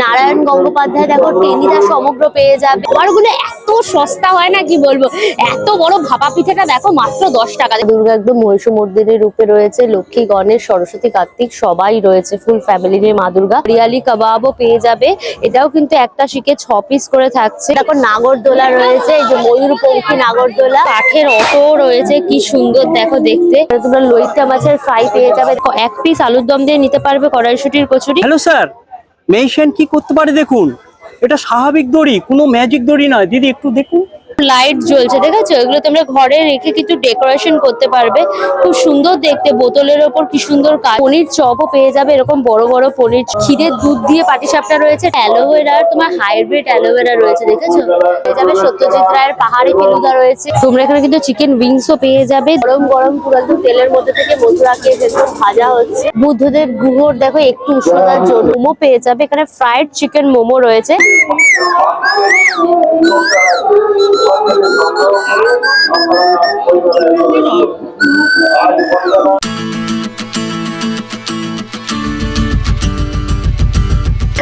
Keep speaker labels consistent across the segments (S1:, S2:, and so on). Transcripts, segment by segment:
S1: নারায়ণ গঙ্গোপাধ্যায় দেখো টেনিদা সমগ্র পেয়ে যাবে। ওগুলো এত সস্তা হয় না কি বলবো, এত বড় ভাপা পিঠাটা দেখো মাত্র 10 টাকা। দুর্গা একদম মহিষমর্দিনীর রূপে রয়েছে, লক্ষ্মী গণেশ সরস্বতী কার্তিক সবাই রয়েছে, ফুল ফ্যামিলি নিয়ে মা দুর্গা। হরিয়ালি কাবাবও পেয়ে যাবে, এটাও কিন্তু একটা শিখে 6 পিস করে থাকছে। দেখো নাগরদোলা রয়েছে, এই যে ময়ূরপঙ্খী নাগরদোলা, কাঠের অটো রয়েছে, কি সুন্দর দেখো দেখতে। তোমরা লইট্টা মাছের ফ্রাই পেয়ে যাবে, 1 পিস আলুর দম দিয়ে নিতে পারবে, কড়াইশুটির কচুরি।
S2: হ্যালো স্যার, মেশিন কি করতে পারে দেখুন, এটা স্বাভাবিক দড়ি, কোনো ম্যাজিক দড়ি নয়। দিদি একটু দেখুন,
S1: লাইট জ্বলছে দেখেছো, এগুলো তোমরা ঘরে রেখে কিন্তু ডেকোরেশন করতে পারবে, খুব সুন্দর দেখতে। বোতলের ওপর কি সুন্দর কাজ। পনির চপও পেয়ে যাবে, এরকম বড় বড় পনির। ক্ষীরের দুধ দিয়ে পাটিসাপটা রয়েছে, অ্যালোভেরা, তোমার হাইব্রিড অ্যালোভেরা রয়েছে দেখেছো। পেয়ে যাবে সত্যজিৎ রায়ের পাহাড়ি ফেলুদা রয়েছে। তোমরা এখানে কিন্তু চিকেন উইংসও পেয়ে যাবে, গরম গরম পুরো তেলের মধ্যে থেকে মথুরা কেক একদম ভাজা হচ্ছে। বুদ্ধদেব গুহর দেখো একটু উষ্ণতার জন্য মোমো পেয়ে যাবে, এখানে ফ্রাইড চিকেন মোমো রয়েছে।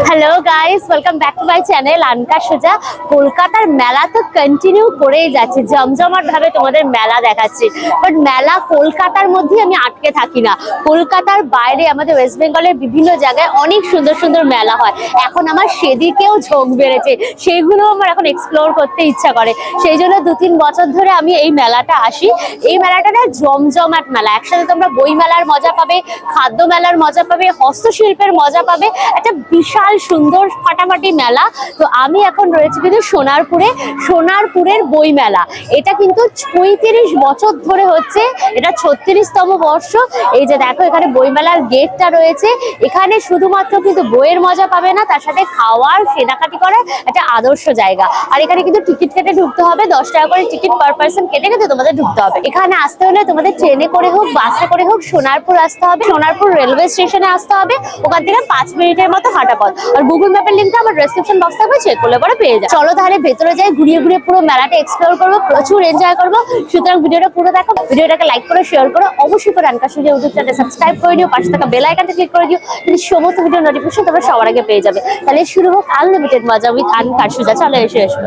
S1: Hello guys, welcome back to my channel আনকা সোজা। কলকাতার মেলা তো কন্টিনিউ করেই যাচ্ছে, জমজমাট ভাবে তোমাদের মেলা দেখাচ্ছি। বাট মেলা কলকাতার মধ্যে আমি আটকে থাকি না, কলকাতার বাইরে আমাদের ওয়েস্ট বেঙ্গলের বিভিন্ন জায়গায় অনেক সুন্দর সুন্দর মেলা হয়। এখন আমার সেদিকেও ঝোঁক বেড়েছে, সেগুলো আমার এখন এক্সপ্লোর করতে ইচ্ছা করে। সেই জন্য 2-3 বছর ধরে আমি এই মেলাটা আসি। এই মেলাটা না জমজমাট মেলা, একসাথে তোমরা বই মেলার মজা পাবে, খাদ্য মেলার মজা পাবে, হস্তশিল্পের মজা পাবে, একটা বিশাল সুন্দর ফাটাফাটি মেলা। তো আমি এখন রয়েছে কিন্তু সোনারপুরে, সোনারপুরের বই মেলা। এটা কিন্তু 35 বছর ধরে হচ্ছে, এটা 36তম বর্ষ। এই যে দেখো এখানে বই মেলার গেটটা রয়েছে, এখানে শুধুমাত্র কিন্তু বইয়ের মজা পাবে না, তার সাথে খাওয়ার কেনাকাটি করার একটা আদর্শ জায়গা। আর এখানে কিন্তু টিকিট কেটে ঢুকতে হবে, 10 টাকা করে টিকিট পার পার্সন কেটে কিন্তু তোমাদের ঢুকতে হবে। এখানে আসতে হলে তোমাদের ট্রেনে করে হোক বাসে করে হোক সোনারপুর আসতে হবে, সোনারপুর রেলওয়ে স্টেশনে আসতে হবে, ওখান থেকে 5 মিনিটের মতো হাঁটা পথ। আর গুগল ম্যাপের লিঙ্কটা আমার ডেসক্রিপশন বক্স থাকবে, চেক করলে পরে পেয়ে যাবে। চলো তাহলে ভেতরে যাই, ঘুরিয়ে ঘুরিয়ে পুরো মেলাটা এক্সপ্লোর করবো, প্রচুর এনজয় করবো। সুতরাং ভিডিওটা পুরো দেখো, ভিডিওটাকে লাইক করে শেয়ার করো, অবশ্যই করে আনকা সোজা ইউটিউব চ্যানেল সাবস্ক্রাইব করে দিও, পাশে থাকা বেল আইকনটা ক্লিক করে দিও, যদি সমস্ত ভিডিও নোটিফিকেশন তোমরা সবার আগে পেয়ে যাবে। তাহলে শুরু হোক আনলিমিটেড মজা উইথ আনকা সোজা। চলো এসে এসো।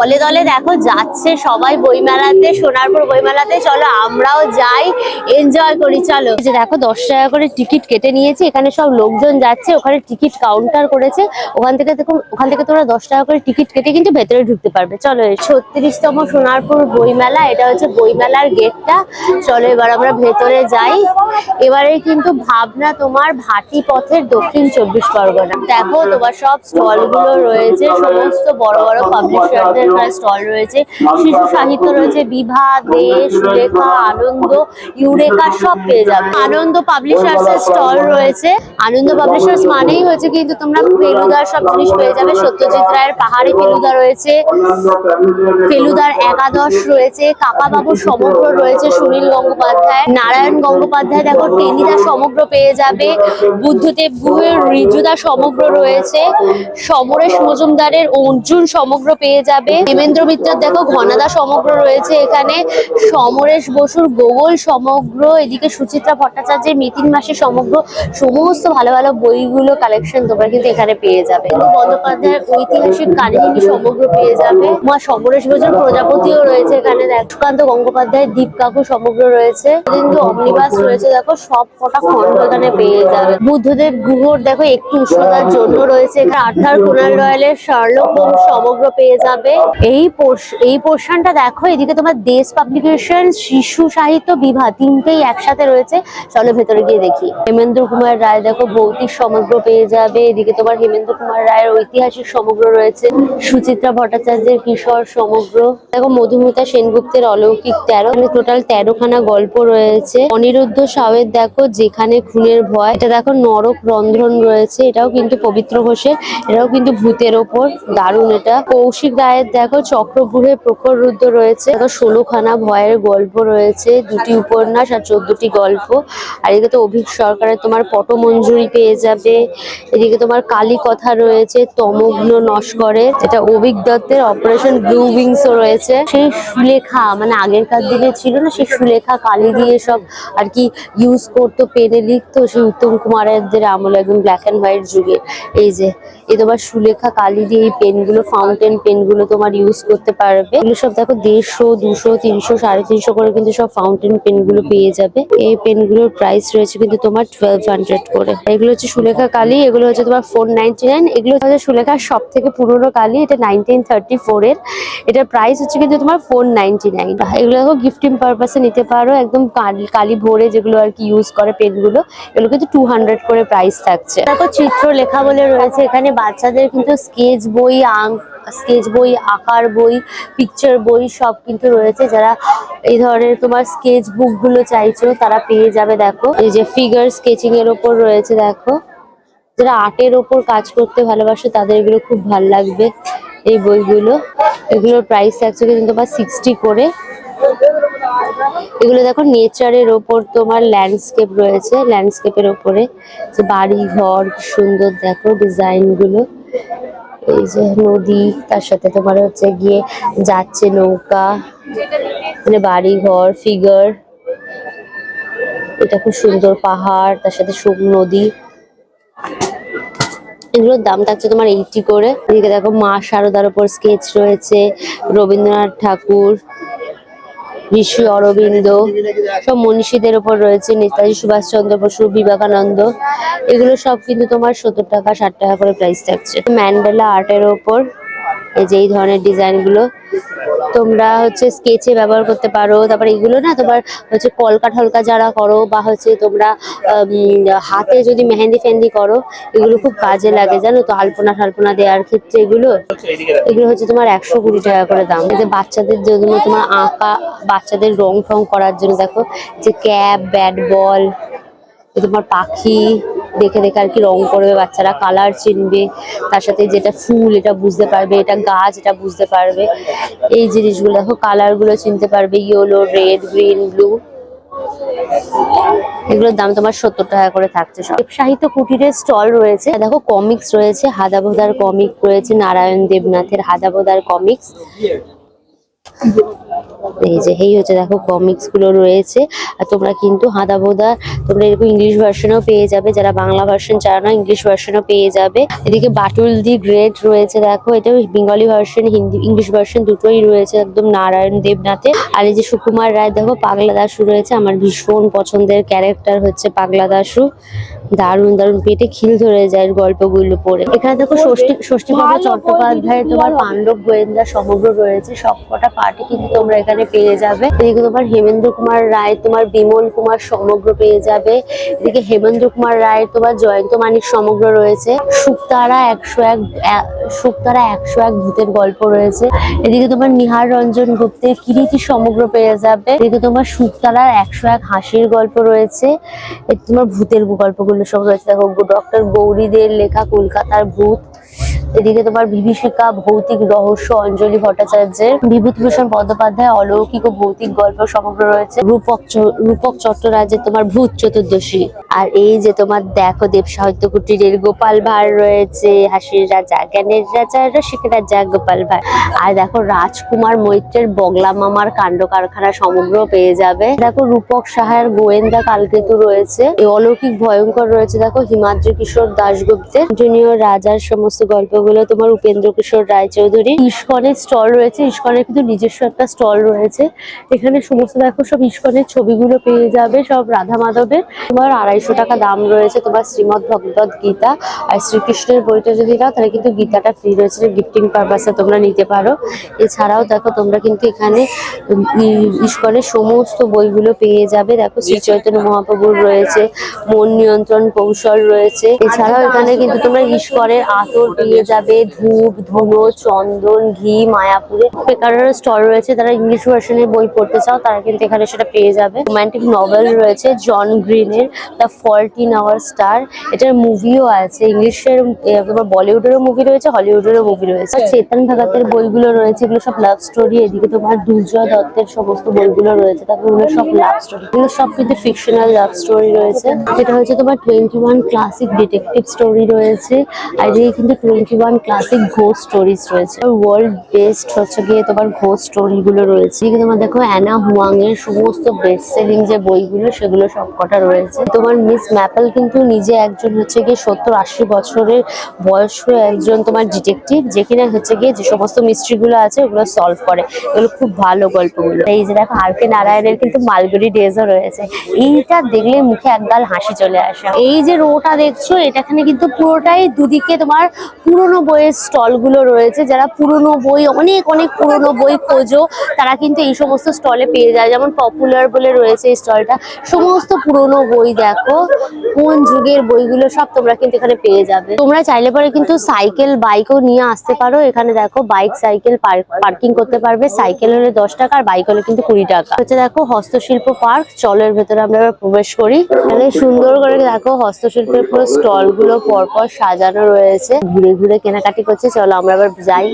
S1: দলে দলে দেখো যাচ্ছে সবাই বইমেলাতে, সোনারপুর বইমেলাতে। চলো আমরাও যাই, এনজয় করি। চলো যে দেখো 10 টাকা করে টিকিট কেটে নিয়েছি, এখানে সব লোকজন যাচ্ছে, ওখানে টিকিট কাউন্টার করেছে, ওখান থেকে দেখো, ওখান থেকে তোমরা 10 টাকা করে টিকিট কেটে কিন্তু ভেতরে ঢুকতে পারবে। চলো 36তম সোনারপুর বইমেলা, এটা হচ্ছে বইমেলার গেটটা। চলো এবার আমরা ভেতরে যাই। এবারে কিন্তু ভাবনা তোমার ভাটি পথের দক্ষিণ 24 পরগনা। দেখো তোমার সব স্টল গুলো রয়েছে, সমস্ত বড় বড় পাবলিশারদের স্টল রয়েছে, শিশু সাহিত্য রয়েছে, বিভা, দেশ, সুলেখা, আনন্দ, ইউরেকা সব পেয়ে যাবে। আনন্দ পাবলিশার্স এর স্টল রয়েছে, আনন্দ পাবলিশার্স মানেই হয়েছে কিন্তু তোমরা ফেলুদার সব জিনিস পেয়ে যাবে। সত্যজিৎ রায়ের পাহাড়ি ফেলুদা রয়েছে, ফেলুদার একাদশ রয়েছে, কাকাবাবুর সমগ্র রয়েছে, সুনীল গঙ্গোপাধ্যায়, নারায়ণ গঙ্গোপাধ্যায় দেখো টেনিদা সমগ্র পেয়ে যাবে, বুদ্ধদেব গুহের ঋজুদা সমগ্র রয়েছে, সমরেশ মজুমদারের অর্জুন সমগ্র পেয়ে যাবে, হেমেন্দ্র মিত্রের দেখো ঘনাদা সমগ্র রয়েছে, এখানে সমরেশ বসুর গোগল সমগ্র, এদিকে সুচিত্রা ভট্টাচার্যের মিতিন মাসি সমগ্র। সমস্ত ভালো ভালো বইগুলো কালেকশন তোমরা কিন্তু এখানে পেয়ে যাবে। বন্দ্যোপাধ্যায়ের ঐতিহাসিক কাহিনী সমগ্র পেয়ে যাবে, মা সমরেশ বসুর প্রজাপতিও রয়েছে এখানে। সুকান্ত গঙ্গোপাধ্যায়ের দীপ কাকু সমগ্র রয়েছে, কিন্তু অমনিবাস রয়েছে, দেখো সব কটা খন্ড এখানে পেয়ে যাবে। বুদ্ধদেব গুহর দেখো একটু উষ্ণতার জন্য রয়েছে, এখানে আর্থার কোনান ডয়েলের শার্লক হোমস সমগ্র পেয়ে যাবে। এই পোর্শনটা দেখো, এদিকে তোমার দেশ পাবলিকেশন, শিশু সাহিত্য, বিভা তিনটেই একসাথে রয়েছে। চলো ভেতরে গিয়ে দেখি। হেমেন্দ্র কুমার রায় দেখো ভৌতিক সমগ্র পেয়ে যাবে, এদিকে তোমার হেমেন্দ্র কুমার রায়ের ঐতিহাসিক সমগ্র রয়েছে, সুচিত্রা ভট্টাচার্যের কিশোর সমগ্র দেখো, মধুমিতা সেনগুপ্তের অলৌকিক 13, টোটাল 13 খানা গল্প রয়েছে। অনিরুদ্ধ সাউয়ের দেখো যেখানে খুনের ভয়, এটা দেখো নরক রন্ধ্রন রয়েছে, এটাও কিন্তু পবিত্র ঘোষের, এটাও কিন্তু ভূতের ওপর, দারুণ। এটা কৌশিক রায়ের রায়ের দেখো চক্রব্যূহে প্রখর রুদ্র রয়েছে, দেখো 16খানা ভয়ের গল্প রয়েছে, 2টি উপন্যাস আর 14টি গল্প। আর এদিকে তো অভিক সরকারের তোমার পটমঞ্জুরি পেয়ে যাবে। এদিকে তোমার কালী কথা রয়েছে, তমগ্ন নস্করের, এটা অভিক দত্তের অপারেশন ব্লু উইংসও রয়েছে। সেই সুলেখা মানে আগেরকার দিনে ছিল না, সেই সুলেখা কালি দিয়ে সব আর কি ইউজ করতো, পেনে লিখতো, সেই উত্তম কুমারের আমলে একদম ব্ল্যাক অ্যান্ড হোয়াইট যুগে। এই যে এই তোমার সুলেখা কালি দিয়ে এই পেনগুলো, ফাউন্টেন পেনগুলো তোমার ইউজ করতে পারবে। এগুলো সব দেখো 150, 200, 300, 350 করে কিন্তু সব ফাউন্টেন পেনগুলো পেয়ে যাবে। এই পেনগুলোর প্রাইস রয়েছে কিন্তু তোমার 1200 করে। এগুলো হচ্ছে সুলেখা কালি, এগুলো হচ্ছে তোমার 499। এগুলো হচ্ছে সুলেখার সব থেকে পুরোনো কালি, এটা 1934 এর। এটার প্রাইস হচ্ছে কিন্তু তোমার 499। এগুলো দেখো গিফটিং পারপাসে নিতে পারো, একদম কালি ভরে যেগুলো আর কি ইউজ করে পেনগুলো, এগুলো কিন্তু 200 করে প্রাইস থাকছে। দেখো চিত্রলেখা বলে রয়েছে এখানে, বাচ্চাদের কিন্তু স্কেচ বই, আঁকার বই, পিকচার বই সব কিন্তু রয়েছে। যারা এই ধরনের তোমার স্কেচ বুক গুলো চাইছো তারা পেয়ে যাবে। দেখো এই যে ফিগার স্কেচিং এর ওপর রয়েছে, দেখো যারা আর্টের ওপর কাজ করতে ভালোবাসে তাদের এগুলো খুব ভালো লাগবে এই বইগুলো। এগুলোর প্রাইস থাকছে কিন্তু তোমার 60 করে। এগুলো দেখো নেচারের ওপর তোমার ল্যান্ডস্কেপ রয়েছে, ল্যান্ডস্কেপের ওপরে যে বাড়ি ঘর কি সুন্দর দেখো ডিজাইন গুলো। এই যে নদী, তার সাথে তোমার হচ্ছে গিয়ে যাচ্ছে নৌকা, মানে বাড়ি ঘর, ফিগার, এটা খুব সুন্দর পাহাড়, তার সাথে নদী। এগুলোর দাম থাকছে তোমার 80 করে। এদিকে দেখো মা শারদার উপর স্কেচ রয়েছে, রবীন্দ্রনাথ ঠাকুর, ঋষি অরবিন্দ, সব মনীষীদের উপর রয়েছে, নেতাজি সুভাষচন্দ্র বসু, বিবেকানন্দ। এগুলো সব কিন্তু তোমার 70 টাকা 60 টাকা করে প্রাইস থাকছে। ম্যান্ডেলা আর্টের ওপর এই যে এই ধরনের ডিজাইন গুলো তোমরা হচ্ছে স্কেচে ব্যবহার করতে পারো। তারপরে এগুলো না তোমার হচ্ছে কলকা ঠলকা যারা করো, বা হচ্ছে তোমরা হাতে যদি মেহেন্দি ফেন্দি করো, এগুলো খুব কাজে লাগে জানো তো, আলপনা টালপনা দেওয়ার ক্ষেত্রে। এগুলো হচ্ছে তোমার 120 টাকা করে দাম। এই যে বাচ্চাদের জন্য তোমার আঁকা, বাচ্চাদের রং ফং করার জন্য দেখো যে ক্যাপ, ব্যাট বল, তোমার পাখি দেখে দেখে আর কি রং করবে বাচ্চারা, কালার চিনবে, তার সাথে যেটা ফুল এটা বুঝতে পারবে, এটা গাছ এটা বুঝতে পারবে। এই জিনিসগুলো দেখো, কালার গুলো চিনতে পারবে, ইয়েলো, রেড, গ্রিন, ব্লু। এগুলোর দাম তোমার 70 টাকা করে থাকছে। সব সাহিত্য কুটিরের স্টল রয়েছে, দেখো কমিক্স রয়েছে, হাদাবোদার কমিক রয়েছে, নারায়ণ দেবনাথের হাদাবোদার কমিক্স। এই হচ্ছে দেখো কমিক্স গুলো রয়েছে। আর তোমরা কিন্তু হাদাবোদা তোমরা এরকম ইংলিশ ভার্সনও পেয়ে যাবে, যারা বাংলা ভার্সন চাও না ইংলিশ ভার্সনও পেয়ে যাবে। এদিকে বাটুল দি গ্রেট রয়েছে, দেখো এটা Bengali version, Hindi English version দুটোই রয়েছে, একদম নারায়ণ দেবনাথের। আর এই যে সুকুমার রায় দেখো পাগলা দাশু রয়েছে, আমার ভীষণ পছন্দের ক্যারেক্টার হচ্ছে পাগলা দাশু, দারুণ দারুণ, পেটে খিল ধরে যায় গল্পগুলো পড়ে। এখানে দেখো ষষ্ঠীপ্রভা চট্টোপাধ্যায়ের তোমার পাণ্ডব গোয়েন্দা সমগ্র রয়েছে, সবকটা পার্টি কিন্তু তোমরা এখানে পেয়ে যাবে। এদিকে তোমার হেমেন্দ্র কুমার রায়, তোমার বিমল কুমার সমগ্র পেয়ে যাবে। এদিকে হেমেন্দ্র কুমার রায়ের তোমার জয়ন্ত মানিক সমগ্র রয়েছে। শুকতারা 101 ভূতের গল্প রয়েছে। এদিকে তোমার নিহার রঞ্জন গুপ্তের কিরীটি সমগ্র পেয়ে যাবে। এদিকে তোমার শুকতারার 101 হাসির গল্প রয়েছে। তোমার ভূতের গল্পগুলো সব রয়েছে, দেখো ডক্টর গৌরীদের লেখা কলকাতার ভূত। এদিকে তোমার বিভীষিকা ভৌতিক রহস্য অঞ্জলি ভট্টাচার্যের। বিভূতিভূষণ বন্দ্যোপাধ্যায় অলৌকিক ও ভৌতিক গল্প সমগ্র রয়েছে। রূপক চট্টোপাধ্যায়ের তোমার ভূত চতুর্দশী। আর এই যে তোমার দেখো দেব সাহিত্য কুটিরের গোপাল ভাঁড় রয়েছে, হাসির রাজা, জ্ঞানের রাজা, রসিক রাজা গোপাল ভাঁড়। আর দেখো রাজকুমার মৈত্রের বগলা মামার কাণ্ড কারখানা সমগ্র পেয়ে যাবে। দেখো রূপক সাহার গোয়েন্দা কালকেতু রয়েছে। এই অলৌকিক ভয়ঙ্কর রয়েছে দেখো হিমাদ্রি কিশোর দাশগুপ্তের জুনিয়র রাজার সমস্ত গল্পগুলো তোমার উপেন্দ্র কিশোর রায়চৌধুরী। ইস্কনের স্টল রয়েছে, ইস্কনের কিন্তু নিজস্ব একটা স্টল রয়েছে, এখানে সমস্ত দেখো সব ইস্কনের ছবিগুলো পেয়ে যাবে, সব রাধা মাধবের। তোমার 250 টাকা দাম রয়েছে তোমার শ্রীমদ ভগবত গীতা। আর শ্রীকৃষ্ণের বইটা যদি নাও তাহলে কিন্তু গীতাটা ফ্রি রয়েছে, গিফটিং পারপাসে তোমরা নিতে পারো। এছাড়াও দেখো তোমরা কিন্তু এখানে ইস্কনের সমস্ত বইগুলো পেয়ে যাবে। দেখো শ্রী চৈতন্য মহাপ্রভুর রয়েছে, মন নিয়ন্ত্রণ কৌশল রয়েছে। এছাড়াও এখানে কিন্তু তোমরা ইস্কনের আতর পেয়ে যাবে ধূপ, ধুনো, চন্দন, ঘি, মায়াপুরে বেকারের স্টল রয়েছে। তারা ইংলিশ ভার্সনের বই পড়তে চাও তারা কিন্তু এখানে সেটা পেয়ে যাবে। রোমান্টিক নভেল রয়েছে জন গ্রিনের the fault in our star, এটার মুভিও আছে। ইংলিশের তোমার বলিউডেরও মুভি রয়েছে, হলিউডেরও মুভি রয়েছে। চেতন ভগতের বইগুলো রয়েছে, এগুলো সব লাভ স্টোরি। এদিকে তোমার দুর্জয় দত্তের সমস্ত বইগুলো রয়েছে, তারপর এগুলো সব লাভ স্টোরি। এগুলো সব কিন্তু ফিকশনাল লাভ স্টোরি রয়েছে। যেটা হচ্ছে তোমার 21 ক্লাসিক ডিটেকটিভ স্টোরি রয়েছে, আর এদিকে কিন্তু 21 ক্লাসিক ঘোস্ট স্টোরিজ রয়েছে। ওয়ার্ল্ড বেস্ট হচ্ছে গিয়ে তোমার ঘোস্ট স্টোরি গুলো রয়েছে। এদিকে তোমার দেখো অ্যানা হুয়াং এর সমস্ত বেস্ট সেলিং যে বইগুলো সেগুলো সবকটা রয়েছে। তোমার মিস ম্যাপেল কিন্তু নিজে একজন হচ্ছে গিয়ে 70-80 বছরের বয়স্ক একজন তোমার ডিটেকটিভ, যে কিনা হচ্ছে গিয়ে যে সমস্ত মিস্ট্রি গুলো আছে ওগুলো সলভ করে। এগুলো খুব ভালো গল্পগুলো। এই যে দেখো আর কে নারায়ণের কিন্তু মালগুড়ি ডেজও রয়েছে। এইটা দেখলে মুখে একগাল হাসি চলে আসে। এই যে রোটা দেখছো এটাখানে কিন্তু পুরোটাই দুদিকে তোমার পুরোনো বইয়ের স্টল গুলো রয়েছে। যারা পুরোনো বই অনেক অনেক পুরোনো বই খোঁজো তারা কিন্তু এই সমস্ত স্টলে পেয়ে যায়। যেমন পপুলার বলে রয়েছে এই স্টলটা, সমস্ত পুরোনো বই দেখো কোন যুগের বইগুলো সব তোমরা কিন্তু এখানে পেয়ে যাবে। তোমরা চাইলে পরে কিন্তু সাইকেল বাইকও নিয়ে আসতে পারো। এখানে দেখো বাইক সাইকেল পার্কিং করতে পারবে। সাইকেল হলে 10 টাকা আর বাইক হলে কিন্তু 20 টাকা। হচ্ছে দেখো হস্তশিল্প পার্ক, চলের ভেতরে আমরা এবার প্রবেশ করি। এখানে সুন্দর করে দেখো হস্তশিল্পের পুরো স্টল গুলো পরপর সাজানো রয়েছে। ঘুরে ঘুরে কেনাকাটি করছে, চলো আমরা এবার যাই।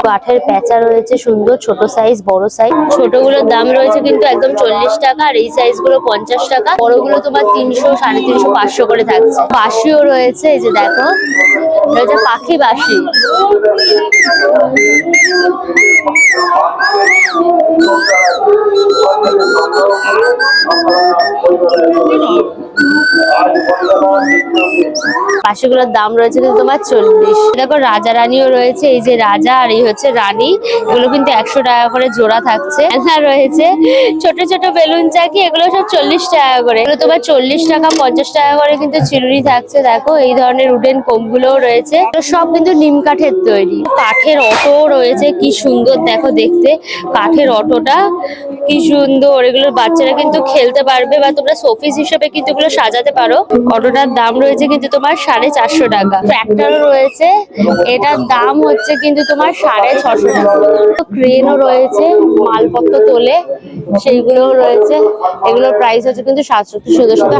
S1: কাঠের প্যাঁচা রয়েছে সুন্দর, ছোট সাইজ বড় সাইজ। ছোটগুলোর দাম রয়েছে কিন্তু একদম 40 টাকা, আর এই সাইজ গুলো 50 টাকা। বড়গুলো তোমার 300, 350, 500 করে থাকছে। বাঁশিও রয়েছে, এই যে দেখো রয়েছে পাখি বাঁশি। বাঁশিগুলোর দাম রয়েছে কিন্তু তোমার 40। দেখো রাজা রানীও রয়েছে, এই যে রাজা আর এই হচ্ছে রানী, এগুলো কিন্তু 100 টাকা করে জোড়া থাকছে। রয়েছে ছোট ছোট বেলুন চাকি, এগুলো সব 40 টাকা করে। এগুলো তোমার 40 টাকা 50 টাকা করে কিন্তু চিরুনি থাকছে। দেখো এই ধরনের উডেন কোম গুলোও রয়েছে, সব কিন্তু নিম কাঠের তৈরি। কাঠের অটো রয়েছে, কি সুন্দর দেখো দেখতে কাঠের অটোটা, কি সুন্দর। এগুলো বাচ্চারা কিন্তু খেলতে পারবে বা তোমরা শোপিস হিসেবে কিন্তু এগুলো সাজাতে পারো। অটোটার দাম রয়েছে কিন্তু তোমার 450 টাকা। ট্র্যাক্টরও রয়েছে, এটার দাম হচ্ছে কিন্তু তোমার 650 টাকা। ক্রেনও রয়েছে, মালপত্র তোলে সেইগুলোও রয়েছে। এগুলোর প্রাইস হচ্ছে কিন্তু 700। সুন্দর সুন্দর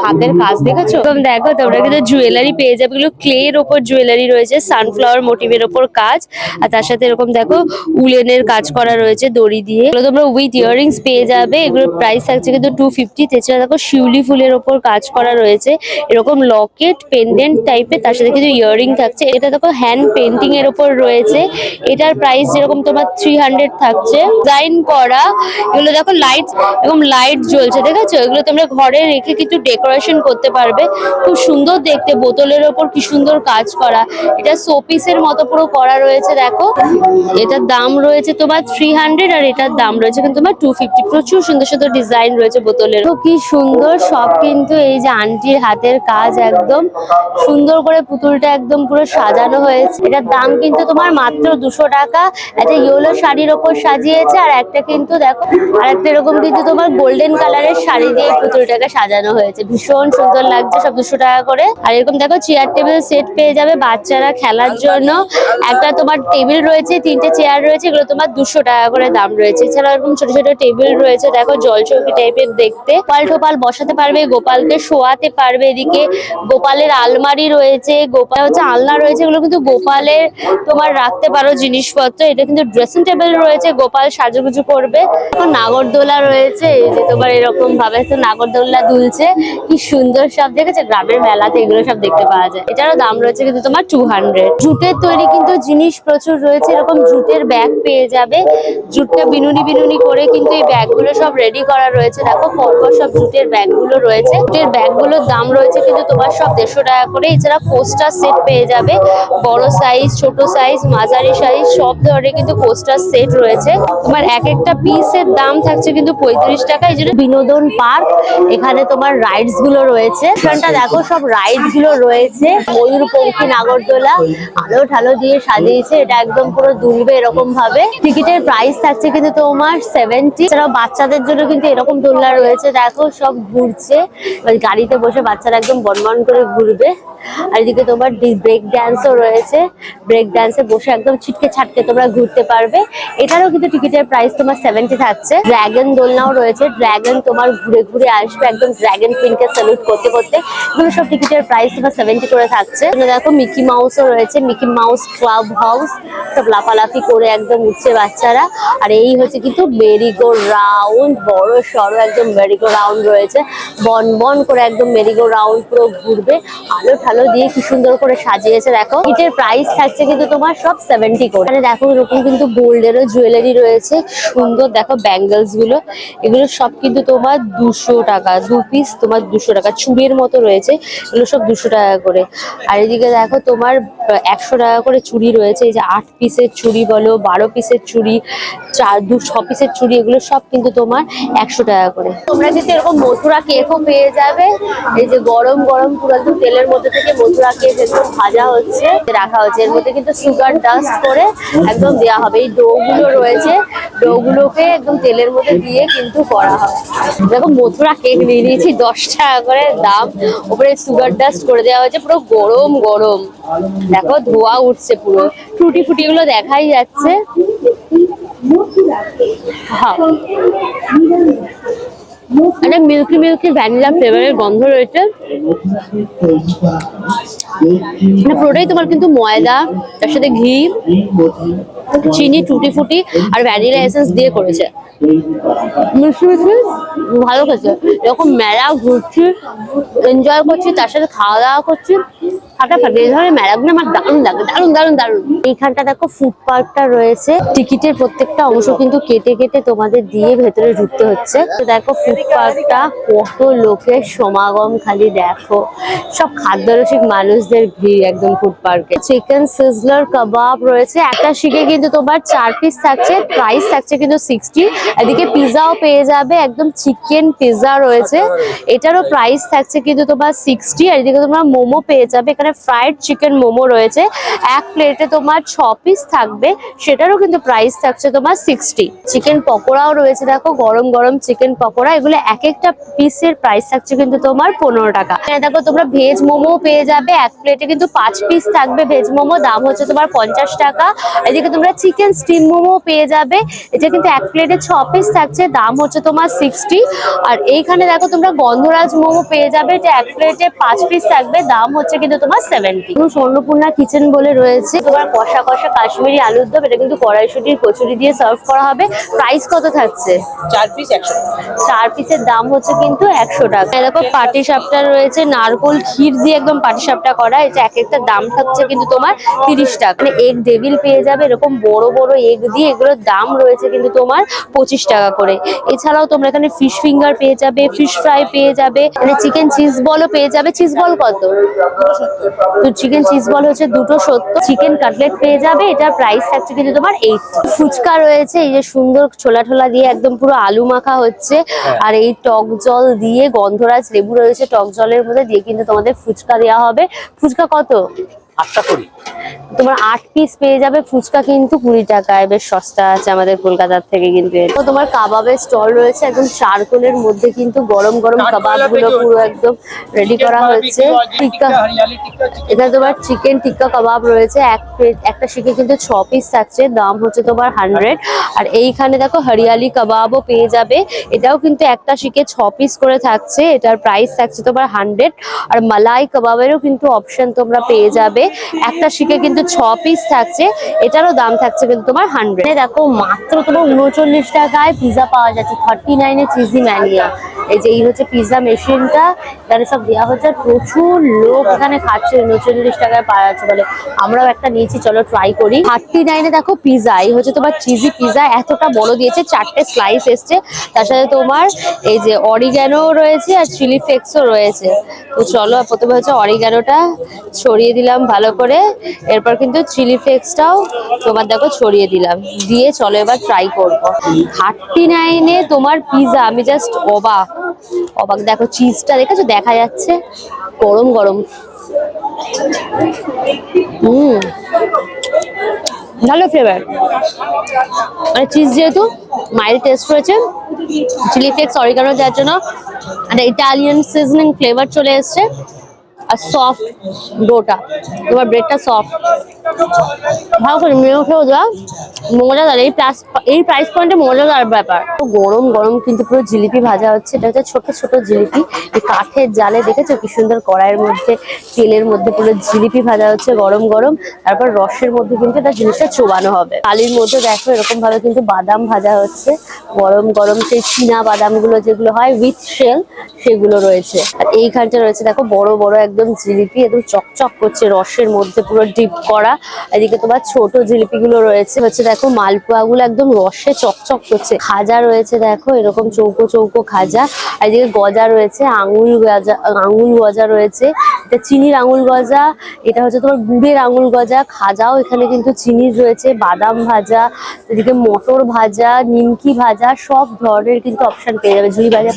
S1: হাতের কাজ দেখেছো। দেখো তোমরা কিন্তু জুয়েলারি পেয়ে যাবে। এগুলো ক্লে এর ওপর জুয়েলারি রয়েছে, সানফ্লাওয়ার মোটিভের ওপর কাজ, আর তার সাথে এরকম দেখো উলেনের কাজ করা রয়েছে দড়ি দিয়ে। এগুলো তোমরা উইথ ইয়াররিংস পেয়ে যাবে। এগুলোর প্রাইস থাকছে কিন্তু 250। এছাড়া দেখো শিউলি ফুলের ওপর কাজ করা রয়েছে, এরকম লকেট পেন্ডেন্ট টাইপের, তার সাথে কিন্তু ইয়াররিং থাকছে। এটা দেখো হ্যান্ড পেন্টিং এর ওপর রয়েছে, এটার প্রাইস যেরকম তোমার 300 থাকছে। ডিজাইন করা এগুলো দেখো লাইট এবং লাইট জ্বলছে দেখেছো। এগুলো তোমরা ঘরে রেখে কিন্তু ডেকোরেশন করতে পারবে, খুব সুন্দর দেখতে। বোতলের ওপর কি সুন্দর কাজ করা, এটা শোপিসের মতো পুরো করা রয়েছে। দেখো এটার দাম রয়েছে তোমার 300, আর এটার দাম রয়েছে কিন্তু তোমার 250। প্রচুর সুন্দর সুন্দর ডিজাইন রয়েছে বোতলের, কি সুন্দর সব কিন্তু এই যে আন্টির হাতের কাজ, একদম সুন্দর করে পুতুলটা একদম পুরো সাজানো হয়েছে। এটার দাম কিন্তু তোমার মাত্র 200 টাকা। একটা ইয়েলো শাড়ির ওপর সাজিয়েছে, আর একটা কিন্তু দেখো আর একটা এরকম কিন্তু তোমার গোল্ডেন কালারের শাড়ি দিয়ে পুতুলটাকে সাজানো হয়েছে। ভীষণ সুন্দর লাগছে, সব 200 টাকা করে। আর এরকম দেখো চেয়ার টেবিল সেট পেয়ে যাবে বাচ্চারা খেলার জন্য। একটা তোমার টেবিল রয়েছে, 3টে চেয়ার রয়েছে, এগুলো তোমার 200 টাকা করে দাম রয়েছে। এছাড়া এরকম ছোট ছোট টেবিল রয়েছে, দেখো জল চৌকি টাইপের দেখতে। গোপাল টোপাল বসাতে পারবে, গোপালকে শোয়াতে পারবে। এদিকে গোপালের আলমারি রয়েছে, গোপাল হচ্ছে আলনা রয়েছে, এগুলো কিন্তু গোপালের তোমার রাখতে পারো জিনিসপত্র। এটা কিন্তু ড্রেসিং টেবিল রয়েছে, গোপাল সাজুগুজু করবে। নাগরদোলা রয়েছে, এই যে তোমার এরকম ভাবে নাগরদোলা দুলছে, কি সুন্দর সব দেখেছে। গ্রামের মেলাতে এগুলো সব দেখতে পাওয়া যায়। এটারও দাম রয়েছে কিন্তু তোমার 200। জুটের তৈরি কিন্তু জিনিস প্রচুর রয়েছে, এরকম জুটের ব্যাগ পেয়ে যাবে। জুটটা বিনুনি বিনুনি করে কিন্তু এই ব্যাগ গুলো সব রেডি করা রয়েছে। দেখো পরপর সব জুটের ব্যাগ গুলো রয়েছে। জুটের ব্যাগ গুলোর দাম রয়েছে কিন্তু তোমার সব 150 টাকা করে। এছাড়া পোস্টার সেট পেয়ে যাবে, বড় সাইজ, ছোট সাইজ, মাঝারি সাইজ, সব ধরনের কিন্তু পোস্টার সেট রয়েছে। তোমার এক একটা পিসের দাম থাকছে কিন্তু 35 টাকা। এই জন্য বিনোদন পার্ক, এখানে তোমার রাইডস গুলো রয়েছে। এখানটা দেখো সব রাইড গুলো রয়েছে, ময়ূরপঙ্খী নাগরদোলা আলো ঠালো দিয়ে সাজিয়েছে, এটা একদম পুরো দুলবে এরকম ভাবে। টিকিটের প্রাইস থাকছে কিন্তু তোমার 70। এছাড়াও বাচ্চাদের জন্য কিন্তু এরকম দোলনা রয়েছে, দেখো সব ঘুরছে, গাড়িতে বসে বাচ্চারা একদম বনবন করে ঘুরবে। আর এদিকে তোমার ব্রেক ড্যান্সও রয়েছে, ব্রেক ড্যান্সে বসে একদম ছিটকে ছাটকে তোমরা ঘুরতে পারবে। এটারও কিন্তু টিকিটের প্রাইস তোমার 70 থাকছে। ড্রাগন দোলনাও রয়েছে, ড্রাগন তোমার ঘুরে ঘুরে আসবে একদম ড্রাগন কুইনকে স্যালুট করতে করতে। এগুলো সব টিকিটের প্রাইস তোমার 70 করে থাকছে। দেখো মিকি মাউসও রয়েছে, মিকি মাউস ক্লাব হাউস, সব লাফালাফি করে একদম উঠছে বাচ্চারা। আর এই হচ্ছে কিন্তু মেরিগো রাউন্ড, বড় সড়ো একদম মেরিগো রাউন্ড রয়েছে, বন বন করে একদম মেরিগো রাউন্ড পুরো ঘুরবে, আলো ঠালো দিয়ে কি সুন্দর করে সাজিয়েছে। দেখো টিকিটের প্রাইস থাকছে কিন্তু তোমার সব 70 করে। এখানে দেখো এরকম কিন্তু গোল্ডেরও জুয়েলারি রয়েছে, সুন্দর দেখো ব্যাঙ্গেলস গুলো, এগুলো সব কিন্তু তোমার 200 টাকা, 2 পিস তোমার 200 টাকা। চুড়ির মতো রয়েছে, এগুলো সব 200 টাকা করে। আর এদিকে দেখো তোমার 100 টাকা করে চুড়ি রয়েছে, এই যে 8 পিসের চুড়ি বলো, 12 পিসের চুড়ি, 6 পিসের চুড়ি, এগুলো সব কিন্তু তোমার 100 টাকা করে। তোমরা কিন্তু এরকম মথুরা কেকও পেয়ে যাবে, এই যে গরম গরম পুরো একদম তেলের মধ্যে থেকে মথুরা কেক একদম ভাজা হচ্ছে, রাখা হচ্ছে, এর মধ্যে কিন্তু সুগার ডাস্ট করে একদম দেওয়া হবে। এই ডো গুলো রয়েছে, ডো গুলোকে একদম তেলের মধ্যে দিয়ে কিন্তু করা হবে। দেখো মথুরা কেক নিয়ে নিয়েছি, 10 টাকা করে দাম, উপরে সুগার ডাস্ট করে দেওয়া হয়েছে, পুরো গরম গরম, দেখো ধোয়া উঠছে, পুরো টুটি ফুটি গুলো দেখাই যাচ্ছে। হ্যাঁ, একটা মিল্কি মিল্কি ভ্যানিলা ফ্লেভারের গন্ধ রয়েছে। পুরোটাই তোমার কিন্তু ময়দা, তার সাথে ঘি, চিনি, টুটি ফুটি আর ভ্যানিলা এসেন্স দিয়ে করেছে। মিষ্টি মিষ্টি ভালো খেতে, এরকম মেলা ঘুরছি, এনজয় করছি, তার সাথে খাওয়া দাওয়া করছি, ফাটাফাটি। এই ধরনের মেলাগুলো আমার দারুণ লাগে, দারুণ দারুণ দারুণ। এইখানটা দেখো ফুড পার্কটা রয়েছে, টিকিটের প্রত্যেকটা অংশ কিন্তু কেটে কেটে তোমাদের দিয়ে ভেতরে ঢুকতে হচ্ছে। তো দেখো ফুড পার্কটা কত লোকের সমাগম, খালি দেখো সব খাদ্যরসিক মানুষদের ভিড় একদম ফুড পার্কে। চিকেন সিজলার কাবাব রয়েছে, একটা শিখে কিন্তু তোমার 4 পিস থাকছে, প্রাইস থাকছে কিন্তু 60। এদিকে পিজাও পেয়ে যাবে, একদম চিকেন পিজা রয়েছে, এটারও প্রাইস থাকছে কিন্তু তোমার 60। আর এদিকে তোমরা মোমো পেয়ে যাবে, এখানে ফ্রাইড চিকেন মোমো রয়েছে, এক প্লেটে তোমার 6 পিস থাকবে, সেটারও কিন্তু প্রাইস থাকছে তোমার 60। চিকেন পকোড়াও রয়েছে, দেখো গরম গরম চিকেন পকোড়া, এগুলো এক একটা পিসের প্রাইস থাকছে কিন্তু তোমার 15 টাকা। দেখো তোমরা ভেজ মোমো পেয়ে যাবে, এক প্লেটে কিন্তু 5 পিস থাকবে ভেজ মোমো, দাম হচ্ছে তোমার 50 টাকা। এদিকে তোমরা চিকেন স্টিম মোমো পেয়ে যাবে, এটা কিন্তু এক প্লেটে 6 পিস থাকছে, দাম হচ্ছে তোমার 60। আর এইখানে দেখো তোমরা গন্ধরাজ মোমো পেয়ে যাবে, এটা এক প্লেটে 5 পিস থাকবে, দাম হচ্ছে কিন্তু তোমার 70। স্বর্ণপূর্ণা কিচেন বলে রয়েছে, তোমার কষা কষা কাশ্মীরি আলুর দম, এটা কিন্তু কড়াইশুটির কচুরি দিয়ে সার্ভ করা হবে। প্রাইস কত থাকছে?
S2: 4 পিস 100 টাকা।
S1: 4 পিসের দাম হচ্ছে কিন্তু 100 টাকা। দেখো পাটি সাপটা রয়েছে, নারকোল ক্ষীর দিয়ে একদম পাটি সাপটা করা, এটা এক একটা দাম থাকছে কিন্তু তোমার 30 টাকা। মানে এগ ডেভিল পেয়ে যাবে, এরকম বড় বড় এগ দিয়ে, এগুলোর দাম রয়েছে কিন্তু তোমার 25 টাকা করে। এছাড়াও তোমরা এখানে ফিশ ফিঙ্গার পেয়ে যাবে, ফিশ ফ্রাই পেয়ে যাবে, মানে চিকেন চিজ বলও পেয়ে যাবে। চিজ বল কত? তো চিকেন চিজ বল হচ্ছে 270। চিকেন কাটলেট পেয়ে যাবে, এটার প্রাইস থাকছে কিন্তু তোমার 80। ফুচকা রয়েছে, এই যে সুন্দর ছোলা ঠোলা দিয়ে একদম পুরো আলু মাখা হচ্ছে, আর এই টক জল দিয়ে গন্ধরাজ লেবু রয়েছে, টক জলের মধ্যে দিয়ে কিন্তু তোমাদের ফুচকা দেওয়া হবে। ফুচকা কত?
S2: 8টা 20।
S1: তোমার 8 পিস পেয়ে যাবে ফুচকা কিন্তু 20 টাকায়, বেশ সস্তা আছে আমাদের কলকাতার থেকে কিন্তু। তো তোমার কাবাবের স্টল রয়েছে, একদম চারকোলের মধ্যে কিন্তু গরম গরম কাবাব গুলো পুরো একদম রেডি করা হয়েছে। টিক্কা, এখানে তোমার চিকেন টিক্কা কাবাব রয়েছে, একটা শিখে কিন্তু 6 পিস থাকছে, দাম হচ্ছে তোমার 100। আর এইখানে দেখো হরিয়ালি কাবাবও পেয়ে যাবে, এটাও কিন্তু একটা শিখে 6 পিস করে থাকছে, এটার প্রাইস থাকছে তোমার 100। আর মালাই কাবাবেরও কিন্তু অপশন তোমরা পেয়ে যাবে, একটা শিখে কিন্তু 6 পিস থাকছে, এটারও দাম থাকছে কিন্তু তোমার 100। দেখো মাত্র তোমার 39 টাকায় পিজা পাওয়া যাচ্ছে, 39 এ চিজি ম্যানিয়া। এই যে এই হচ্ছে পিৎজা মেশিনটা, এখানে সব দেওয়া হচ্ছে, প্রচুর লোক এখানে খাচ্ছে, 39 টাকায় পাওয়া যাচ্ছে বলে। আমরাও একটা নিয়েছি, চলো ট্রাই করি। 39-এ দেখো পিৎজা, এই হচ্ছে তোমার চিজি পিৎজা, এতটা বড় দিয়েছে, 4টে স্লাইস এসছে, তার সাথে তোমার এই যে অরিগ্যানো রয়েছে আর চিলি ফ্লেক্সও রয়েছে। তো চলো প্রথমে হচ্ছে অরিগ্যানোটা ছড়িয়ে দিলাম ভালো করে, এরপর কিন্তু চিলি ফ্লেক্সটাও তোমার দেখো ছড়িয়ে দিলাম, দিয়ে চলো এবার ট্রাই করবো। 39-এ তোমার পিৎজা, আমি জাস্ট অবাক অবাক। দেখো চিজটা দেখেছো, দেখা যাচ্ছে গরম গরম। ভালো ফ্লেভার, মানে চিজ যেহেতু মাইল্ড টেস্ট রয়েছে, চিলি ফ্লেক্স অরিগানো যার জন্য একটা ইটালিয়ান সিজনিং ফ্লেভার চলে এসছে, আর সফট ডোটা, তোমার ব্রেডটা সফট, ভালো করে মেয়ে উঠেও দেওয়া, মজাদার। এই প্রাইস পয়েন্টে মজাদার ব্যাপার। গরম গরম কিন্তু পুরো জিলিপি ভাজা হচ্ছে, এটা হচ্ছে ছোট ছোট জিলিপি, এই কাঠের জালে দেখেছো কি সুন্দর, কড়াইয়ের মধ্যে তেলের মধ্যে পুরো জিলিপি ভাজা হচ্ছে গরম গরম, তারপর রসের মধ্যে কিন্তু এটা জিনিসটা চোবানো হবে। থালির মধ্যে দেখো এরকম ভাবে কিন্তু বাদাম ভাজা হচ্ছে গরম গরম, সেই চীনা বাদাম গুলো যেগুলো হয় উইথ শেল, সেগুলো রয়েছে। আর এইখানটা রয়েছে দেখো বড় বড় একদম জিলিপি, একদম চকচক করছে রসের মধ্যে পুরো ডিপ করা। এদিকে তোমার ছোট জিলিপি গুলো রয়েছে, হচ্ছে দেখো মালপোয়া গুলো একদম রসে চকচক করছে। খাজা রয়েছে দেখো এরকম চৌকো চৌকো খাজা, আর এদিকে গজা রয়েছে, আঙুল গজা রয়েছে, এটা চিনির আঙুল গজা, এটা হচ্ছে তোমার গুড়ের আঙুল গজা। খাজাও এখানে কিন্তু চিনির রয়েছে, বাদাম ভাজা, এদিকে মটর ভাজা, নিমকি ভাজা, সব ধরনের কিন্তু অপশন পেয়ে যাবে, ঝুড়ি ভাজা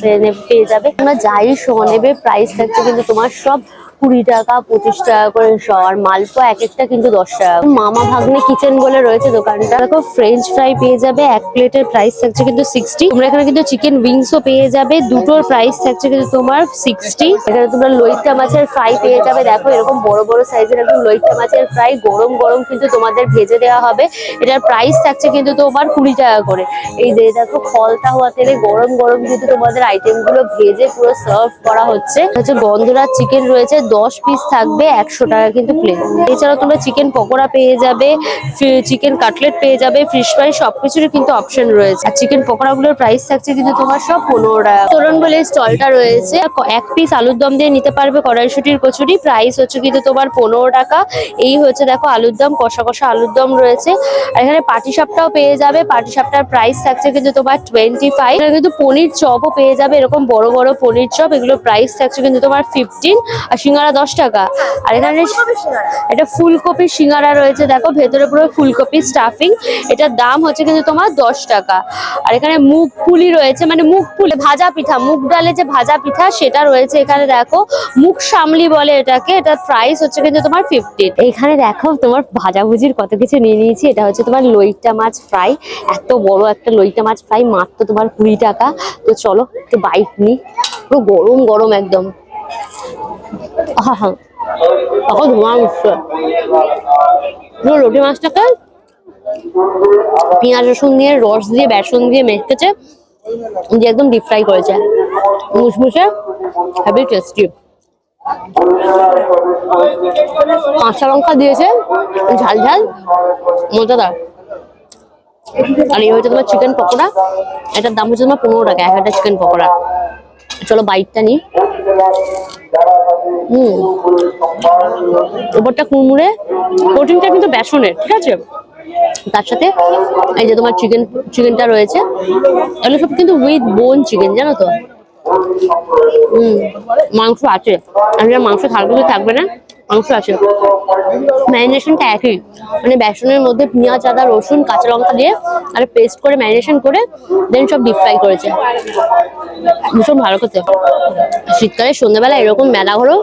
S1: পেয়ে যাবে। তোমরা যাই শো নেবে প্রাইস থাকছে কিন্তু তোমার সব 20 টাকা 25 টাকা করে সব, আর মালপোয়া এক একটা কিন্তু 10 টাকা। মামা ভাগ্নে কিচেন বলে রয়েছে দোকানটা, দেখো ফ্রেঞ্চ ফ্রাই পেয়ে যাবে, এক প্লেটের প্রাইস থাকছে কিন্তু 60। তোমরা এখানে কিন্তু চিকেন উইংসও পেয়ে যাবে, দুটোর প্রাইস থাকছে কিন্তু তোমার 60। এখানে তোমরা লইট্টা মাছের ফ্রাই পেয়ে যাবে, দেখো এরকম বড় বড় সাইজের একদম লইট্টা মাছের ফ্রাই গরম গরম কিন্তু তোমাদের ভেজে দেওয়া হবে, এটার প্রাইস থাকছে কিন্তু তোমার 20 টাকা করে। এই যে দেখো খলতা হওয়া তেলে গরম গরম কিন্তু তোমাদের আইটেম গুলো ভেজে পুরো সার্ভ করা হচ্ছে। গন্ধরাজ চিকেন রয়েছে, 10 পিস থাকবে 100 টাকা কিন্তু প্লেট। এছাড়াও তোমরা চিকেন পকোড়া পেয়ে যাবে, চিকেন কাটলেট পেয়ে যাবে, ফিশ ফ্রাই, সবকিছুরই কিন্তু অপশন রয়েছে। আর চিকেন পকোড়া গুলোর প্রাইস থাকছে কিন্তু তোমার সব 15 টাকা। তোরণ বলে স্টলটা রয়েছে, 1 পিস আলুর দম দিয়ে নিতে পারবে, কড়াইশুটির কচুরি, প্রাইস হচ্ছে কিন্তু তোমার 15 টাকা। এই হচ্ছে দেখো আলুর দম, কষা কষা আলুর দম রয়েছে। আর এখানে পাটিসাপটাও পেয়ে যাবে, পাটিসাপটার প্রাইস থাকছে কিন্তু তোমার 25। এখানে কিন্তু পনির চপও পেয়ে যাবে, এরকম বড় বড় পনির চপ, এগুলোর প্রাইস থাকছে কিন্তু তোমার 15। আর সিঙ্গারা 10 টাকা। আর এখানে এটা ফুলকপির সিঙ্গারা রয়েছে, দেখো ভেতরে পুরো ফুলকপি স্টাফিং, এটার দাম হচ্ছে কিন্তু তোমার 10 টাকা। আর এখানে মুগ পুলি রয়েছে, মানে মুগ পুলি ভাজা পিঠা, মুগ ডালে যে ভাজা পিঠা সেটা রয়েছে এখানে, দেখো মুগ সামলি বলে এটাকে, এটার প্রাইস হচ্ছে কিন্তু তোমার 15। এখানে দেখো তোমার ভাজাভুজির কত কিছু নিয়ে নিয়েছি, এটা হচ্ছে তোমার লইট্টা মাছ ফ্রাই, এত বড় একটা লইট্টা মাছ ফ্রাই মাত্র তোমার 20 টাকা। তো চলো একটু বাইট নি, পুরো গরম গরম একদম। তখন ধোঁয়া উঠছে, লটি মাছটাকে পেঁয়াজ রসুন দিয়ে, রস দিয়ে, বেসন দিয়ে মেখেছে, দিয়ে একদম ডিপ ফ্রাই করেছে, মুসমুসে, হেভি টেস্টি। কাঁচা লঙ্কা দিয়েছে, ঝাল ঝাল, মজাদার। আর এই হচ্ছে তোমার চিকেন পকোড়া, এটার দাম হচ্ছে তোমার 15 টাকা এক একটা চিকেন পকোড়া। চলো বাইটটা নি। উপরটা কুড়মুড়ে, প্রোটিনটা কিন্তু বেসনের, ঠিক আছে। তার সাথে এই যে তোমার চিকেনটা রয়েছে, এগুলো সব কিন্তু উইথ বোন চিকেন, জানো তো। মাংস আছে, আমি মাংস থাকবে থাকবে না, মাংস আছে। ম্যারিনেশনটা একই, মানে বেসনের মধ্যে পেঁয়াজ আদা রসুন কাঁচা লঙ্কা দিয়ে আর পেস্ট করে ম্যারিনেশন করে দেন সব ডিপ ফ্রাই করেছে, ভীষণ ভালো খেতে। শীতকালে সন্ধ্যাবেলা এরকম মেলা হলো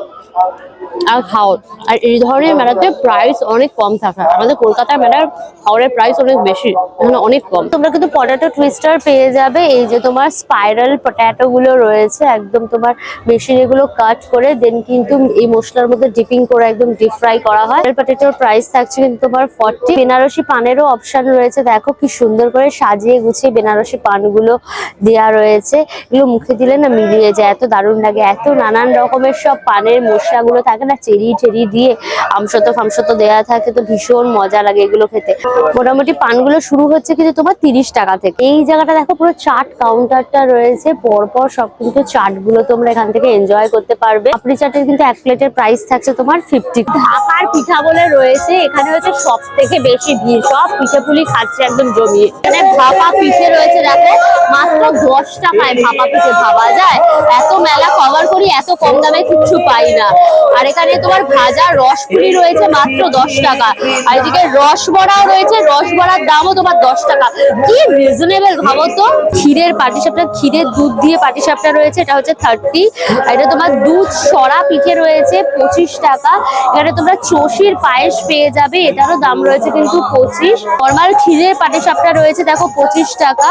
S1: আর খাও, আর এই ধরনের মেলাতে প্রাইস অনেক কম থাকে, আমাদের কলকাতার মেলার খাওয়ারের প্রাইস অনেক বেশি, এখানে অনেক কম। তোমরা কিন্তু পটেটো টুইস্টার পেয়ে যাবে, এই যে তোমার স্পাইরাল পটেটো গুলো রয়েছে, একদম তোমার মেশিনে গুলো কাট করে দেন কিন্তু এই মশলার মধ্যে ডিপিং করে একদম ডিপ ফ্রাই করা হয়। পটেটোর প্রাইস থাকছে কিন্তু তোমার 40। বেনারসি পানেরও অপশন রয়েছে, দেখো কি সুন্দর করে সাজিয়ে গুছিয়ে বেনারসি পানগুলো দেওয়া রয়েছে, এগুলো মুখে দিলে না মিলিয়ে যায়, এত দারুণ লাগে, এত নানান রকমের সব পানের মশলাগুলো থাকে। থাকে না, চেরি টেরি দিয়ে আমসত্ব ফামসত্ব দেওয়া থাকে, তো ভীষণ মজা লাগে এগুলো খেতে। মোটামুটি পানগুলো শুরু হচ্ছে কিন্তু তোমার 30 টাকা থেকে। এই জায়গাটা দেখো পুরো চাট কাউন্টারটা রয়েছে, পরপর সব কিন্তু চাট গুলো তোমরা এখান থেকে এনজয় করতে পারবে। পাপড়ি চাটের কিন্তু এক প্লেটের প্রাইস থাকছে তোমার 50। ঢাকার পিঠা বলে রয়েছে, এখানে হচ্ছে সব থেকে বেশি ভিড়, সব পিঠে পুলি খাচ্ছে একদম জমিয়ে। এখানে ভাপা পিঠে রয়েছে দেখো, মাত্র 10 টাকায় ভাপা পিঠে। ভাবা যায়, এত মেলা কভার করি এত কম দামে কিচ্ছু পাই না। আর এখানে তোমার ভাজা রসপুরি রয়েছে মাত্র 10 টাকা, আর এদিকে রসবড়াও রয়েছে, রসবড়ার দামও তোমার 10 টাকা। কি রিজনেবল ভাবো তো। ক্ষীরের পাটিসাপটা, ক্ষীরের দুধ দিয়ে পাটিসাপটা রয়েছে, এটা হচ্ছে 30। আর এটা তোমার দুধ সরা পিঠে রয়েছে 25 টাকা। এখানে তোমরা চষির পায়েস পেয়ে যাবে, এটারও দাম রয়েছে কিন্তু 25। নর্মাল ক্ষীরের পাটিসাপটা রয়েছে দেখো 25 টাকা।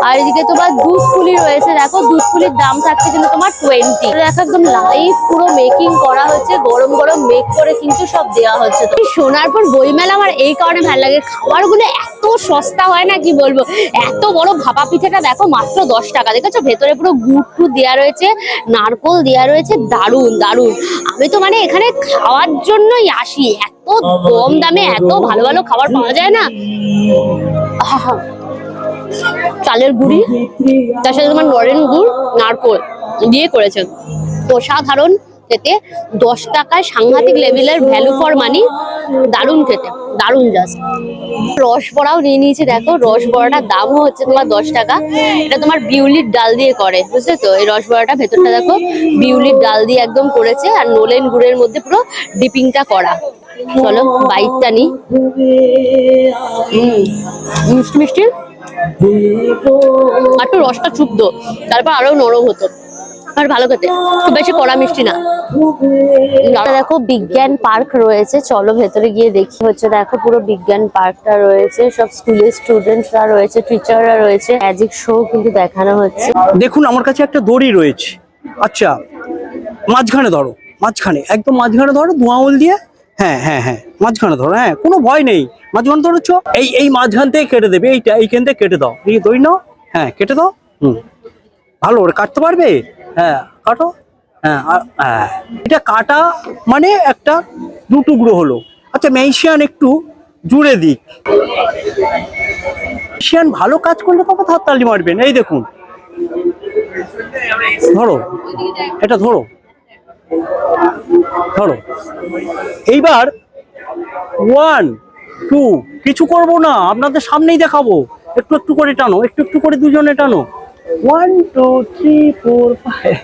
S1: আর এদিকে তোমার দুধ পুলি রয়েছে দেখো, দুধ পুলির দাম থাকছে কিন্তু তোমার 20। দেখো একদম লাইভ পুরো মেকিং করা হচ্ছে, গরম গরম মেক করে কিন্তু সব দেওয়া হচ্ছে। তো সোনারপুর বইমেলা আমার এই কারণে ভালো লাগে, খাবারগুলো এত সস্তা হয় না কি বলবো। এত বড় ভাপা পিঠেটা দেখো মাত্র 10 টাকা, দেখেছো ভেতরে পুরো গুড় টুড় দেওয়া রয়েছে, নারকোল দেওয়া রয়েছে, দারুন দারুন। আমি তো মানে এখানে খাওয়ার জন্যই আসি, এত কম দামে এত ভালো ভালো খাবার পাওয়া যায় না। চালের গুঁড়ি, তার সাথে তোমার নরেন গুড়, নারকোল দিয়ে করেছে, অসাধারণ খেতে। 10 টাকায় সাংঘাতিক লেভেলের ভ্যালু ফর মানি, দারুণ খেতে, দারুণ জাস্ট। রসবড়াও নিয়ে নিয়েছি দেখো, রসবড়াটার দামও হচ্ছে তোমার 10 টাকা। এটা তোমার বিউলির ডাল দিয়ে করে, বুঝলে তো। এই রসবড়াটা ভেতরটা দেখো বিউলির ডাল দিয়ে একদম করেছে, আর নোলেন গুড়ের মধ্যে পুরো ডিপিংটা করা। চলো বাইকটা নি। মিষ্টি মিষ্টি, একটু রসটা চুপতো, তারপর আরো নরম হতো, আর ভালো খেতে, খুব বেশি কড়া মিষ্টি না। দেখো বিজ্ঞান পার্ক রয়েছে, চলো ভেতরে গিয়ে দেখি। হচ্ছে দেখো পুরো বিজ্ঞান পার্কটা রয়েছে, সব স্কুলের স্টুডেন্টরা রয়েছে, টিচাররা রয়েছে, ম্যাজিক শো কিন্তু দেখানো হচ্ছে।
S2: দেখুন আমার কাছে একটা দড়ি রয়েছে। আচ্ছা, মাঝখানে ধরো, মাঝখানে একদম মাঝখানে ধরো, 2 আঙুল দিয়ে। হ্যাঁ হ্যাঁ হ্যাঁ, মাঝখানে ধরো, হ্যাঁ কোনো ভয় নেই, মাঝখানে ধরো। এই মাঝখান থেকে কেটে দেবে, এইখান থেকে কেটে দাও, এই দড়ি নাও, হ্যাঁ কেটে দাও। ভালো করে কাটতে পারবে, হ্যাঁ কাটো। হ্যাঁ হ্যাঁ, এটা কাটা মানে একটা 2 টুকরো হলো। আচ্ছা ম্যাজিশিয়ান একটু জুড়ে দিক, ম্যাজিশিয়ান ভালো কাজ করলে তবে হাততালি মারবেন। এই দেখুন, ধরো এটা, ধরো ধরো। এইবার 1 2, কিছু করবো না, আপনাদের সামনেই দেখাবো। একটু একটু করে টানো, একটু একটু করে দুজনে টানো। 1 2 3 4 5।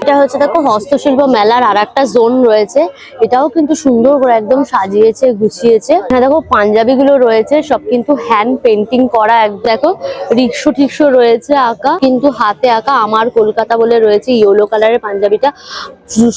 S1: এটা হচ্ছে দেখো হস্তশিল্প মেলার আর একটা জোন রয়েছে, এটাও কিন্তু সুন্দর করে একদম সাজিয়েছে গুছিয়েছে। হ্যাঁ দেখো পাঞ্জাবি গুলো রয়েছে, সব কিন্তু হ্যান্ড পেন্টিং করা। দেখো রিক্সো টিক্সো রয়েছে আঁকা, কিন্তু হাতে আঁকা। আমার কলকাতা বলে রয়েছে ইয়েলো কালারের পাঞ্জাবিটা।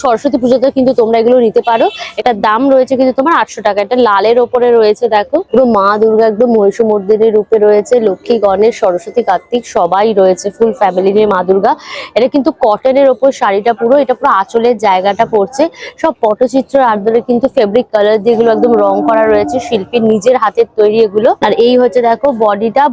S1: সরস্বতী পুজোতে কিন্তু তোমরা এগুলো নিতে পারো। এটার দাম রয়েছে কিন্তু তোমার 800 টাকা। এটা লালের ওপরে রয়েছে দেখো, পুরো মা দুর্গা একদম মহিষমর্দিনীর রূপে রয়েছে, লক্ষ্মী গণেশ সরস্বতী কার্তিক সবাই রয়েছে, ফুল ফ্যামিলি নিয়ে মা দুর্গা। এটা কিন্তু কটনের ওপর শাড়িটা পুরো, এটা পুরো আঁচলের জায়গাটা পড়ছে, সব পটচিত্র আদরে কিন্তু ফেব্রিক কালার দিয়ে এগুলো একদম রং করা রয়েছে, শিল্পীর নিজের হাতের তৈরি এগুলো। আর এই হচ্ছে দেখো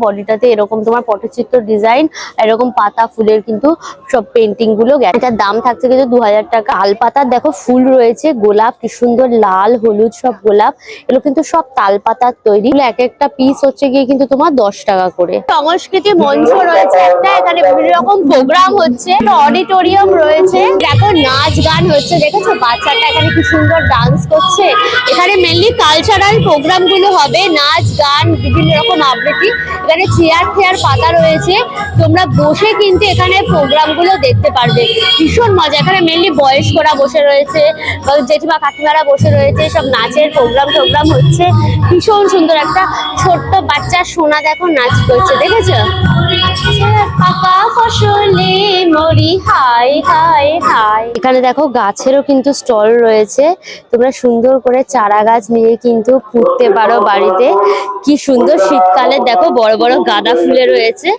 S1: বডিটাতে এরকম তোমার পটচিত্র ডিজাইন, এরকম পাতা ফুলের কিন্তু সব পেন্টিং গুলো। এটার দাম থাকছে কিন্তু 2000 টাকা। তালপাতার দেখো ফুল রয়েছে, গোলাপ কি সুন্দর লাল হলুদ সব গোলাপ, এগুলো কিন্তু সব তালপাতার তৈরি। এক একটা পিস হচ্ছে গিয়ে কিন্তু তোমার 10 টাকা করে। সংস্কৃতি মঞ্চ রয়েছে একটা, এখানে বিভিন্ন রকম প্রোগ্রাম হচ্ছে, অডিটোরিয়াম রয়েছে, দেখো নাচ গান হচ্ছে, দেখেছো বাচ্চাটা এখানে কি সুন্দর ডান্স করছে। এখানে মেনলি কালচারাল প্রোগ্রাম গুলো হবে, নাচ গান বিভিন্ন রকম আবৃত্তি। এখানে চেয়ার ফেয়ার পাতা রয়েছে, তোমরা বসে কিন্তু এখানে প্রোগ্রাম গুলো দেখতে পারবে, ভীষণ মজা। এখানে মেনলি বয়স্করা বসে রয়েছে, জেঠিমা কাকিমারা বসে রয়েছে, সব নাচের প্রোগ্রাম হচ্ছে। ভীষণ সুন্দর একটা ছোট্ট বাচ্চা সোনা দেখো নাচ করছে, দেখেছো। পাকা ফসলে মরি হাই হাই হাই। এখানে দেখো গাছেরও কিন্তু স্টল রয়েছে, তোমরা সুন্দর করে চারা গাছ নিয়ে কিন্তু পুঁততে পারো বাড়িতে। কি সুন্দর শীতকালে দেখো বড় বড় গাঁদা ফুলে রয়েছে,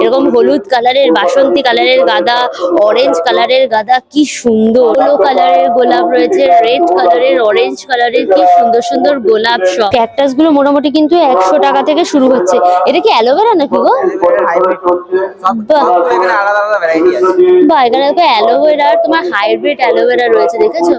S1: এরকম হলুদ কালারের, বাসন্তী কালারের গাঁদা, অরেঞ্জ কালারের গাঁদা, কি সুন্দর কালো কালারের গোলাপ রয়েছে, রেড কালারের, অরেঞ্জ কালারের, কি সুন্দর সুন্দর গোলাপ। সব ক্যাকটাস গুলো মোটামুটি কিন্তু 100 টাকা থেকে শুরু হচ্ছে। এটা কি অ্যালোভেরা নাকি গো? বাহ বাহ, এখানে দেখো অ্যালোভেরা, তোমার হাইব্রিড অ্যালোভেরা রয়েছে, দেখেছো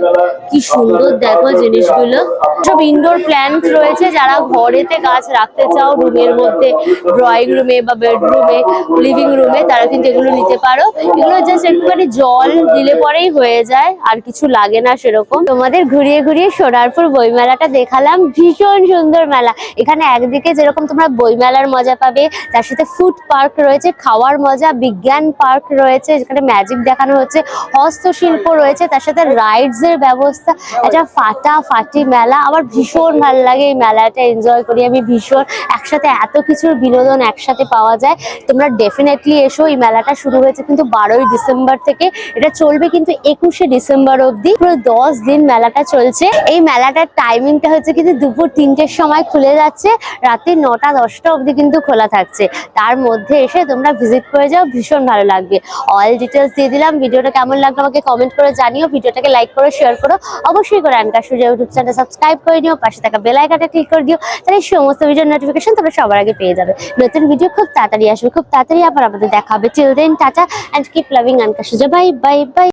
S1: কি সুন্দর দেখো জিনিসগুলো। সব ইনডোর প্ল্যান্ট রয়েছে, যারা ঘরেতে গাছ রাখতে চাও রুমের মধ্যে, ড্রয়িং রুমে বা বেডরুমে, লিভিং রুমে, তারা কিন্তু এগুলো নিতে পারো। এগুলো জাস্ট একটুখানি জল দিলে পরেই হয়ে যায়, আর কিছু লাগে না সেরকম। তোমাদের ঘুরিয়ে ঘুরিয়ে সোনারপুর বইমেলাটা দেখালাম, ভীষণ সুন্দর মেলা। এখানে একদিকে যেরকম তোমরা বইমেলার মজা পাবে, তার সাথে ফুড পার্ক রয়েছে, খাওয়ার মজা, বিজ্ঞান পার্ক রয়েছে যেখানে ম্যাজিক দেখানো হচ্ছে, হস্তশিল্প রয়েছে, তার সাথে রাইডস এর ব্যবস্থা। এটা ফাটাফাটি মেলা, আমার ভীষণ ভালো লাগে এই মেলাটা, এনজয় করি আমি ভীষণ। একসাথে এত কিছুর বিনোদন একসাথে পাওয়া যায়। তোমরা ডেফিনেটলি এসো। এই মেলাটা শুরু হয়েছে কিন্তু 12ই ডিসেম্বর থেকে, এটা চলবে কিন্তু 21শে ডিসেম্বর অবধি, পুরো 10 দিন মেলাটা চলছে। এই মেলাটার টাইমিংটা হচ্ছে কিন্তু দুপুর 3টের সময় খুলে যাচ্ছে, রাতে 9টা 10টা অবধি কিন্তু খোলা থাকছে। তার মধ্যে এসে তোমরা ভিজিট করে যাও, ভীষণ ভালো লাগবে। অল ডিটেলস দিয়ে দিলাম। ভিডিওটা কেমন লাগলো আমাকে কমেন্ট করে জানিও, ভিডিওটাকে লাইক করো, শেয়ার করো, অবশ্যই করে আনকা সুজা ইউটিউব চ্যানেল সাবস্ক্রাইব করে নিও, পাশে থাকা বেল আইকনটা ক্লিক করে দিও, তাহলে সমস্ত ভিডিওর নোটিফিকেশন তোমরা সবার আগে পেয়ে যাবে। নতুন ভিডিও খুব তাড়াতাড়ি আসবে, খুব তাড়াতাড়ি আবার আমাদের দেখা হবে। Till then tata and keep loving আনকা সুজা, বাই বাই বাই।